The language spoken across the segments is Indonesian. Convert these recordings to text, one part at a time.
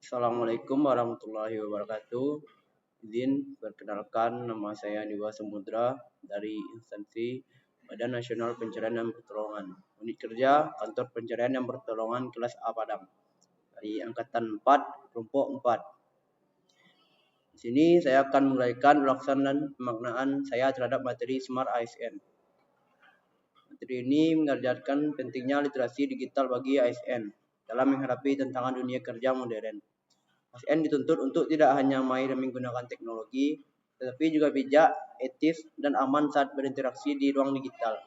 Assalamualaikum warahmatullahi wabarakatuh. Izin perkenalkan, nama saya Diwa Samudra dari instansi Badan Nasional Pencarian dan Pertolongan. Unit kerja Kantor Pencarian dan Pertolongan kelas A Padang dari angkatan 4, kelompok 4. Di sini saya akan menguraikan pelaksanaan pemaknaan saya terhadap materi Smart ASN. Materi ini mengajarkan pentingnya literasi digital bagi ASN dalam menghadapi tantangan dunia kerja modern. ASN dituntut untuk tidak hanya mahir menggunakan teknologi, tetapi juga bijak, etis, dan aman saat berinteraksi di ruang digital.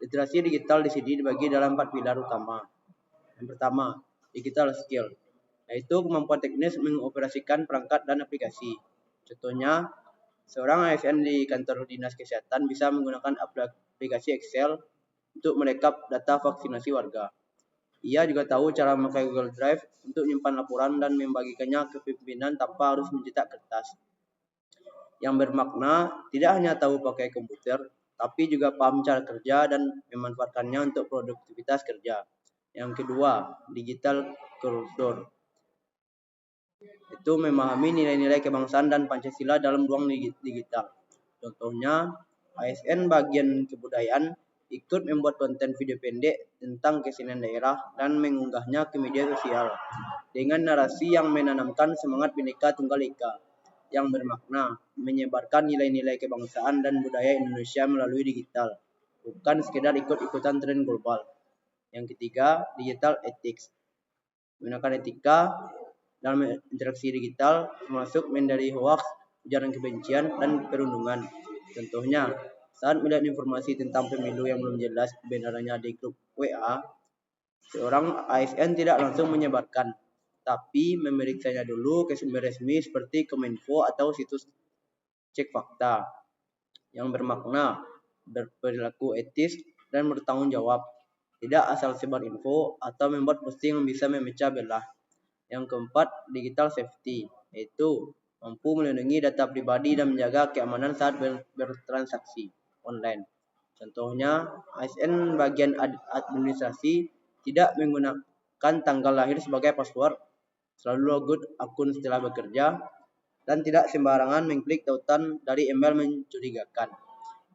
Literasi digital di sini dibagi dalam 4 pilar utama. Yang pertama, digital skill, yaitu kemampuan teknis mengoperasikan perangkat dan aplikasi. Contohnya, seorang ASN di kantor dinas kesehatan bisa menggunakan aplikasi Excel untuk merekap data vaksinasi warga. Ia juga tahu cara memakai Google Drive untuk menyimpan laporan dan membagikannya ke pimpinan tanpa harus mencetak kertas. Yang bermakna tidak hanya tahu pakai komputer, tapi juga paham cara kerja dan memanfaatkannya untuk produktivitas kerja. Yang kedua, digital culture. Itu memahami nilai-nilai kebangsaan dan Pancasila dalam ruang digital. Contohnya, ASN bagian kebudayaan ikut membuat konten video pendek tentang kesenian daerah dan mengunggahnya ke media sosial dengan narasi yang menanamkan semangat Bhinneka Tunggal Ika yang bermakna menyebarkan nilai-nilai kebangsaan dan budaya Indonesia melalui digital, bukan sekedar ikut-ikutan tren global. Yang ketiga, digital ethics. Menggunakan etika dalam interaksi digital termasuk menghindari hoax, ujaran kebencian, dan perundungan. Contohnya, saat melihat informasi tentang pemilu yang belum jelas kebenarannya di grup WA, seorang ASN tidak langsung menyebarkan, tapi memeriksanya dulu ke sumber resmi seperti Kominfo atau situs cek fakta, yang bermakna berperilaku etis dan bertanggung jawab, tidak asal sebar info atau membuat posting yang bisa memecah belah. Yang keempat, digital safety, yaitu mampu melindungi data pribadi dan menjaga keamanan saat bertransaksi online. Contohnya, ASN bagian administrasi tidak menggunakan tanggal lahir sebagai password, selalu logout akun setelah bekerja, dan tidak sembarangan mengklik tautan dari email mencurigakan.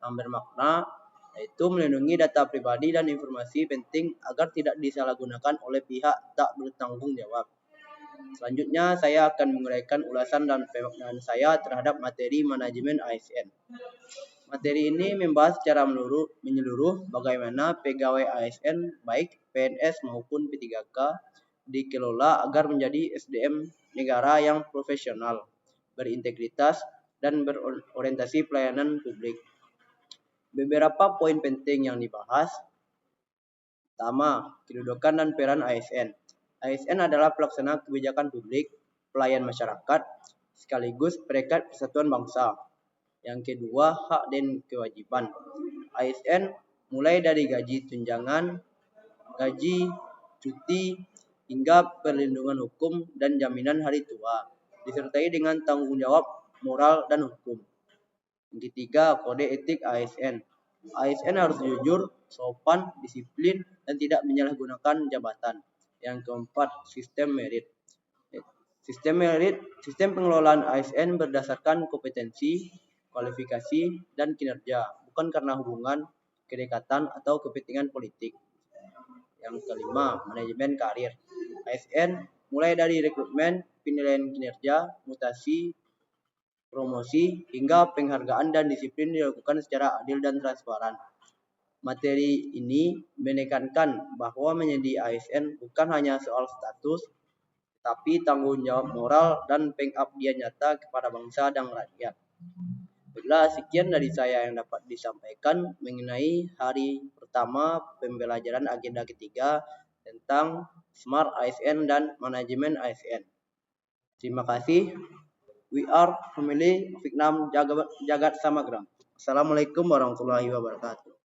Yang bermakna yaitu melindungi data pribadi dan informasi penting agar tidak disalahgunakan oleh pihak tak bertanggung jawab. Selanjutnya, saya akan menguraikan ulasan dan pemaknaan saya terhadap materi manajemen ASN. Materi ini membahas secara menyeluruh bagaimana pegawai ASN, baik PNS maupun P3K, dikelola agar menjadi SDM negara yang profesional, berintegritas, dan berorientasi pelayanan publik. Beberapa poin penting yang dibahas. Pertama, kedudukan dan peran ASN. ASN adalah pelaksana kebijakan publik, pelayan masyarakat, sekaligus perekat persatuan bangsa. Yang kedua, hak dan kewajiban. ASN mulai dari gaji tunjangan, gaji, cuti, hingga perlindungan hukum dan jaminan hari tua, disertai dengan tanggung jawab moral dan hukum. Yang ketiga, kode etik ASN. ASN harus jujur, sopan, disiplin, dan tidak menyalahgunakan jabatan. Yang keempat, sistem merit. Sistem pengelolaan ASN berdasarkan kompetensi, kualifikasi, dan kinerja, bukan karena hubungan, kedekatan, atau kepentingan politik. Yang kelima, manajemen karir. ASN mulai dari rekrutmen, penilaian kinerja, mutasi, promosi, hingga penghargaan dan disiplin dilakukan secara adil dan transparan. Materi ini menekankan bahwa menjadi ASN bukan hanya soal status, tapi tanggung jawab moral dan pengabdian nyata kepada bangsa dan rakyat. Baiklah, sekian dari saya yang dapat disampaikan mengenai hari pertama pembelajaran agenda ketiga tentang Smart ASN dan manajemen ASN. Terima kasih. We are family of Vietnam Jagat Samagra. Assalamualaikum warahmatullahi wabarakatuh.